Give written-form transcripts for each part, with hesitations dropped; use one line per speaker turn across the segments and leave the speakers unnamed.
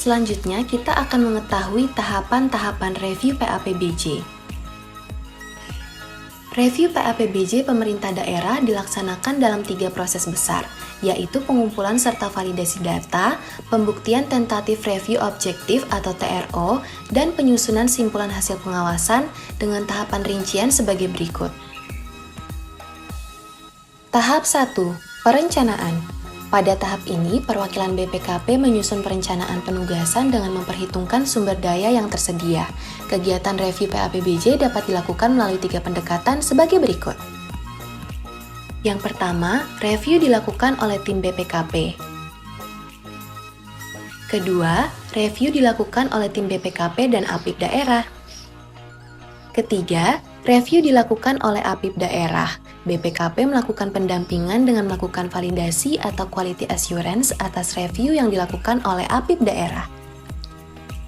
Selanjutnya, kita akan mengetahui tahapan-tahapan review PAPBJ. Review PAPBJ pemerintah daerah dilaksanakan dalam 3 proses besar, yaitu pengumpulan serta validasi data, pembuktian tentatif review objektif atau TRO, dan penyusunan simpulan hasil pengawasan dengan tahapan rincian sebagai berikut. Tahap 1. Perencanaan. Pada tahap ini, perwakilan BPKP menyusun perencanaan penugasan dengan memperhitungkan sumber daya yang tersedia. Kegiatan review PAPBJ dapat dilakukan melalui 3 pendekatan sebagai berikut. Yang pertama, review dilakukan oleh tim BPKP. Kedua, review dilakukan oleh tim BPKP dan APIP daerah. Ketiga, review dilakukan oleh APIP daerah. BPKP melakukan pendampingan dengan melakukan validasi atau quality assurance atas review yang dilakukan oleh APIP daerah.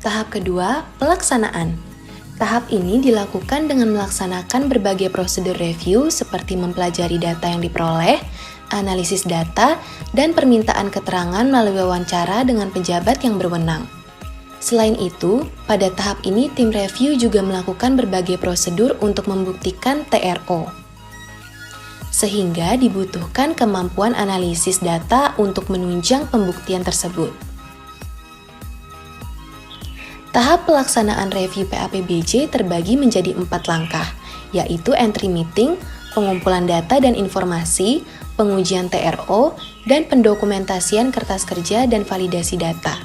Tahap kedua, pelaksanaan. Tahap ini dilakukan dengan melaksanakan berbagai prosedur review seperti mempelajari data yang diperoleh, analisis data, dan permintaan keterangan melalui wawancara dengan pejabat yang berwenang. Selain itu, pada tahap ini tim review juga melakukan berbagai prosedur untuk membuktikan TRO. Sehingga dibutuhkan kemampuan analisis data untuk menunjang pembuktian tersebut. Tahap pelaksanaan review PAPBJ terbagi menjadi 4 langkah, yaitu entry meeting, pengumpulan data dan informasi, pengujian TRO, dan pendokumentasian kertas kerja dan validasi data.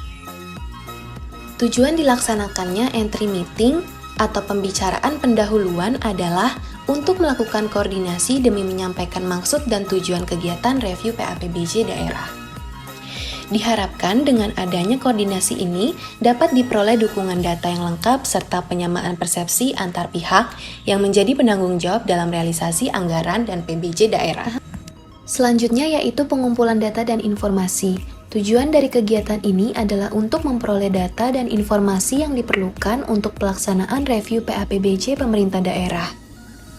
Tujuan dilaksanakannya entry meeting atau pembicaraan pendahuluan adalah untuk melakukan koordinasi demi menyampaikan maksud dan tujuan kegiatan review PAPBJ daerah. Diharapkan dengan adanya koordinasi ini dapat diperoleh dukungan data yang lengkap serta penyamaan persepsi antar pihak yang menjadi penanggung jawab dalam realisasi anggaran dan PBJ daerah. Selanjutnya yaitu pengumpulan data dan informasi. Tujuan dari kegiatan ini adalah untuk memperoleh data dan informasi yang diperlukan untuk pelaksanaan review PAPBJ pemerintah daerah.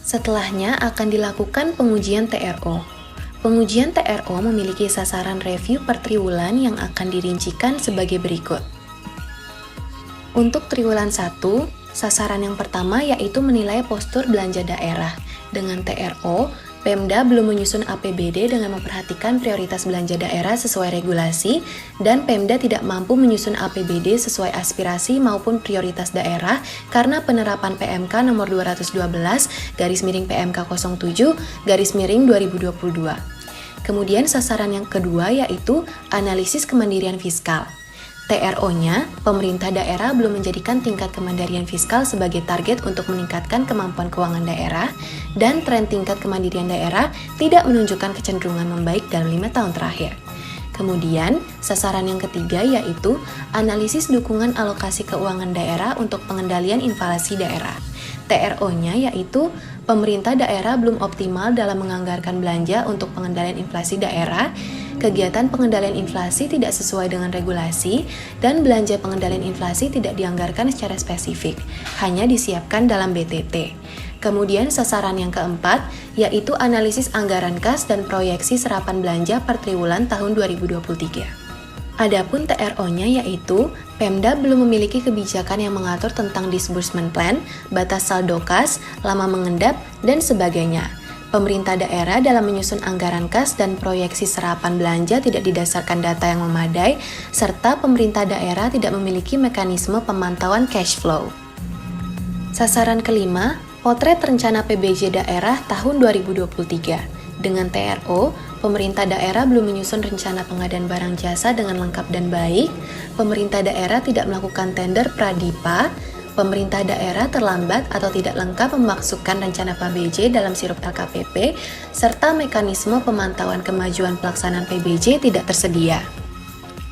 Setelahnya akan dilakukan pengujian TRO. Pengujian TRO memiliki sasaran review per triwulan yang akan dirincikan sebagai berikut. Untuk triwulan 1, sasaran yang pertama yaitu menilai postur belanja daerah. Dengan TRO, Pemda belum menyusun APBD dengan memperhatikan prioritas belanja daerah sesuai regulasi, dan Pemda tidak mampu menyusun APBD sesuai aspirasi maupun prioritas daerah karena penerapan PMK nomor 212 /PMK 07 /2022. Kemudian sasaran yang kedua yaitu analisis kemandirian fiskal. TRO-nya, pemerintah daerah belum menjadikan tingkat kemandirian fiskal sebagai target untuk meningkatkan kemampuan keuangan daerah, dan tren tingkat kemandirian daerah tidak menunjukkan kecenderungan membaik dalam 5 tahun terakhir. Kemudian, sasaran yang ketiga yaitu analisis dukungan alokasi keuangan daerah untuk pengendalian inflasi daerah. TRO-nya yaitu pemerintah daerah belum optimal dalam menganggarkan belanja untuk pengendalian inflasi daerah, kegiatan pengendalian inflasi tidak sesuai dengan regulasi, dan belanja pengendalian inflasi tidak dianggarkan secara spesifik, hanya disiapkan dalam BTT. Kemudian sasaran yang keempat, yaitu analisis anggaran kas dan proyeksi serapan belanja per triwulan tahun 2023. Adapun TRO-nya yaitu Pemda belum memiliki kebijakan yang mengatur tentang disbursement plan, batas saldo kas, lama mengendap, dan sebagainya. Pemerintah daerah dalam menyusun anggaran kas dan proyeksi serapan belanja tidak didasarkan data yang memadai, serta pemerintah daerah tidak memiliki mekanisme pemantauan cash flow. Sasaran kelima, potret rencana PBJ daerah tahun 2023. Dengan TRO, pemerintah daerah belum menyusun rencana pengadaan barang jasa dengan lengkap dan baik, pemerintah daerah tidak melakukan tender pradipa, pemerintah daerah terlambat atau tidak lengkap memasukkan rencana PBJ dalam sirup LKPP, serta mekanisme pemantauan kemajuan pelaksanaan PBJ tidak tersedia.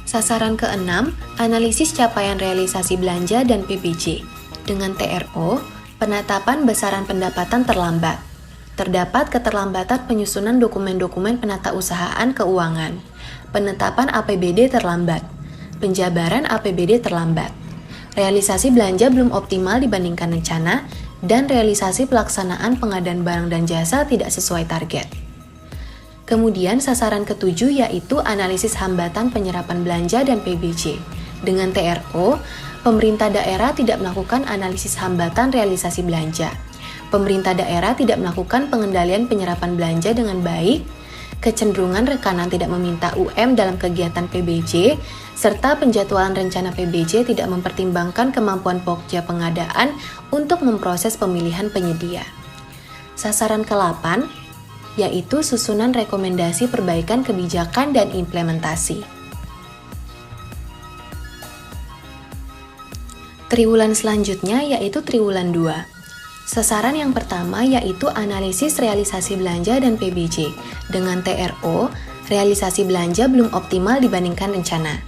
Sasaran keenam, analisis capaian realisasi belanja dan PBJ. Dengan TRO, penetapan besaran pendapatan terlambat. Terdapat keterlambatan penyusunan dokumen-dokumen penatausahaan keuangan. Penetapan APBD terlambat. Penjabaran APBD terlambat. Realisasi belanja belum optimal dibandingkan rencana, dan realisasi pelaksanaan pengadaan barang dan jasa tidak sesuai target. Kemudian sasaran ketujuh yaitu analisis hambatan penyerapan belanja dan PBJ. Dengan TRO, pemerintah daerah tidak melakukan analisis hambatan realisasi belanja. Pemerintah daerah tidak melakukan pengendalian penyerapan belanja dengan baik, kecenderungan rekanan tidak meminta dalam kegiatan PBJ, serta penjadwalan rencana PBJ tidak mempertimbangkan kemampuan Pokja pengadaan untuk memproses pemilihan penyedia. Sasaran ke-8, yaitu susunan rekomendasi perbaikan kebijakan dan implementasi. Triwulan selanjutnya yaitu Triwulan 2. Sasaran yang pertama yaitu analisis realisasi belanja dan PBJ. Dengan TRO, realisasi belanja belum optimal dibandingkan rencana.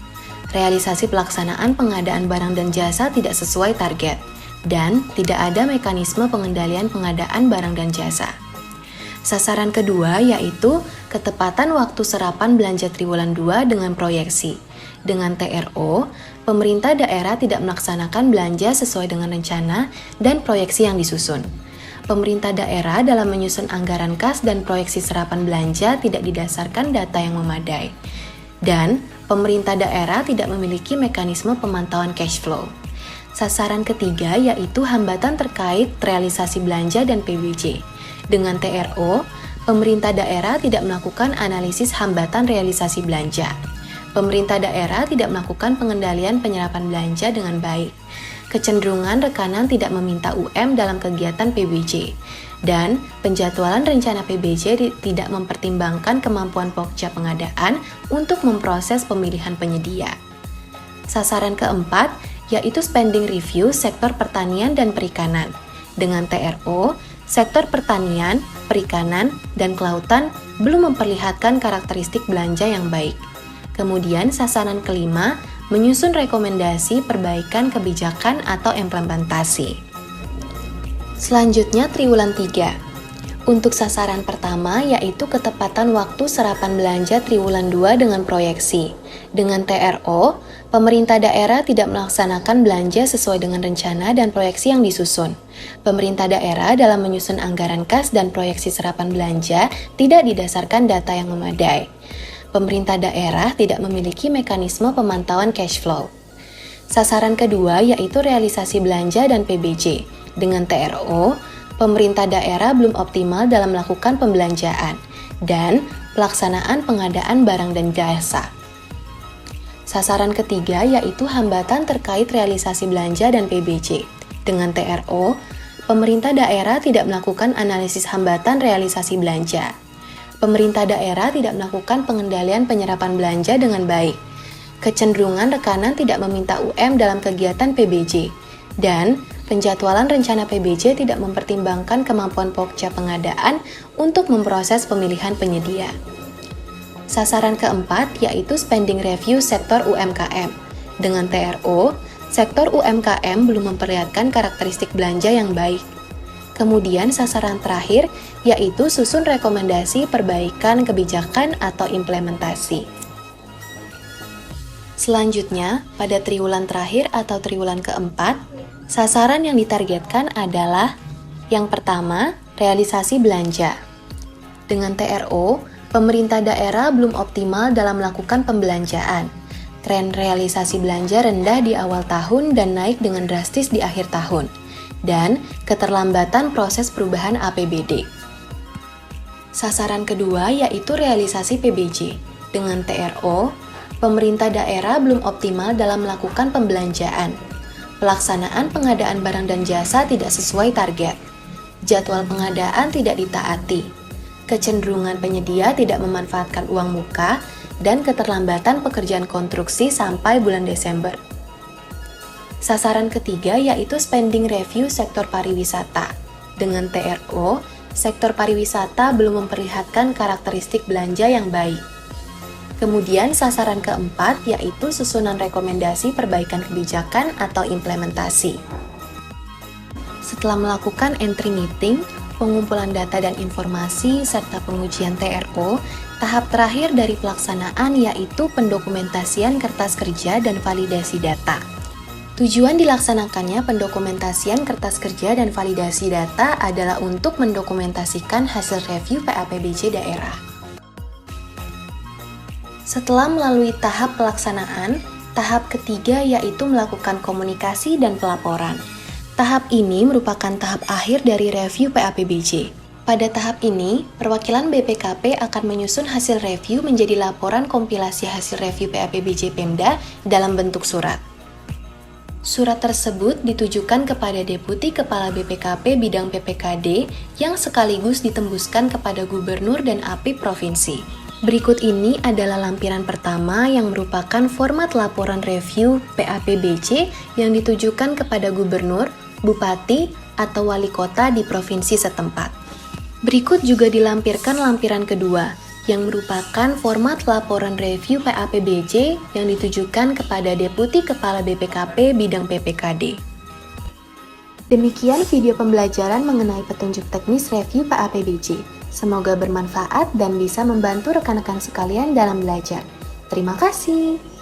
Realisasi pelaksanaan pengadaan barang dan jasa tidak sesuai target. Dan tidak ada mekanisme pengendalian pengadaan barang dan jasa. Sasaran kedua yaitu ketepatan waktu serapan belanja Triwulan 2 dengan proyeksi. Dengan TRO, pemerintah daerah tidak melaksanakan belanja sesuai dengan rencana dan proyeksi yang disusun. Pemerintah daerah dalam menyusun anggaran kas dan proyeksi serapan belanja tidak didasarkan data yang memadai. Dan pemerintah daerah tidak memiliki mekanisme pemantauan cash flow. Sasaran ketiga yaitu hambatan terkait realisasi belanja dan PBJ. Dengan TRO, pemerintah daerah tidak melakukan analisis hambatan realisasi belanja. Pemerintah daerah tidak melakukan pengendalian penyerapan belanja dengan baik. Kecenderungan rekanan tidak meminta dalam kegiatan PBJ. Dan penjadwalan rencana PBJ tidak mempertimbangkan kemampuan Pokja pengadaan untuk memproses pemilihan penyedia. Sasaran keempat yaitu spending review sektor pertanian dan perikanan. Dengan TRO, sektor pertanian, perikanan, dan kelautan belum memperlihatkan karakteristik belanja yang baik. Kemudian sasaran kelima, menyusun rekomendasi perbaikan kebijakan atau implementasi. Selanjutnya Triwulan 3. Untuk sasaran pertama yaitu ketepatan waktu serapan belanja Triwulan 2 dengan proyeksi. Dengan TRO, pemerintah daerah tidak melaksanakan belanja sesuai dengan rencana dan proyeksi yang disusun. Pemerintah daerah dalam menyusun anggaran kas dan proyeksi serapan belanja tidak didasarkan data yang memadai. Pemerintah daerah tidak memiliki mekanisme pemantauan cash flow. Sasaran kedua yaitu realisasi belanja dan PBJ. Dengan TRO, pemerintah daerah belum optimal dalam melakukan pembelanjaan dan pelaksanaan pengadaan barang dan jasa. Sasaran ketiga yaitu hambatan terkait realisasi belanja dan PBJ. Dengan TRO, pemerintah daerah tidak melakukan analisis hambatan realisasi belanja. Pemerintah daerah tidak melakukan pengendalian penyerapan belanja dengan baik. Kecenderungan rekanan tidak meminta dalam kegiatan PBJ. Dan penjadwalan rencana PBJ tidak mempertimbangkan kemampuan Pokja pengadaan untuk memproses pemilihan penyedia. Sasaran keempat yaitu spending review sektor UMKM. Dengan TRO, sektor UMKM belum memperlihatkan karakteristik belanja yang baik. Kemudian sasaran terakhir yaitu susun rekomendasi perbaikan kebijakan atau implementasi. Selanjutnya, pada triwulan terakhir atau triwulan keempat, sasaran yang ditargetkan adalah yang pertama, realisasi belanja. Dengan TRO, pemerintah daerah belum optimal dalam melakukan pembelanjaan. Tren realisasi belanja rendah di awal tahun dan naik dengan drastis di akhir tahun. Dan keterlambatan proses perubahan APBD. Sasaran kedua yaitu realisasi PBJ. Dengan TRO, pemerintah daerah belum optimal dalam melakukan pembelanjaan. Pelaksanaan pengadaan barang dan jasa tidak sesuai target. Jadwal pengadaan tidak ditaati. Kecenderungan penyedia tidak memanfaatkan uang muka dan keterlambatan pekerjaan konstruksi sampai bulan Desember. Sasaran ketiga yaitu spending review sektor pariwisata. Dengan TRO, sektor pariwisata belum memperlihatkan karakteristik belanja yang baik. Kemudian sasaran keempat yaitu susunan rekomendasi perbaikan kebijakan atau implementasi. Setelah melakukan entry meeting, pengumpulan data dan informasi, serta pengujian TRO, tahap terakhir dari pelaksanaan yaitu pendokumentasian kertas kerja dan validasi data. Tujuan dilaksanakannya pendokumentasian kertas kerja dan validasi data adalah untuk mendokumentasikan hasil review PAPBJ daerah. Setelah melalui tahap pelaksanaan, Tahap ketiga yaitu melakukan komunikasi dan pelaporan. Tahap ini merupakan tahap akhir dari review PAPBJ. Pada tahap ini, perwakilan BPKP akan menyusun hasil review menjadi laporan kompilasi hasil review PAPBJ Pemda dalam bentuk surat. Surat tersebut ditujukan kepada Deputi Kepala BPKP Bidang PPKD yang sekaligus ditembuskan kepada Gubernur dan APIP Provinsi. Berikut ini adalah lampiran pertama yang merupakan format laporan review PAPBJ yang ditujukan kepada Gubernur, Bupati, atau Wali Kota di provinsi setempat. Berikut juga dilampirkan lampiran kedua, yang merupakan format laporan review PAPBJ yang ditujukan kepada Deputi Kepala BPKP Bidang PPKD. Demikian video pembelajaran mengenai petunjuk teknis review PAPBJ. Semoga bermanfaat dan bisa membantu rekan-rekan sekalian dalam belajar. Terima kasih.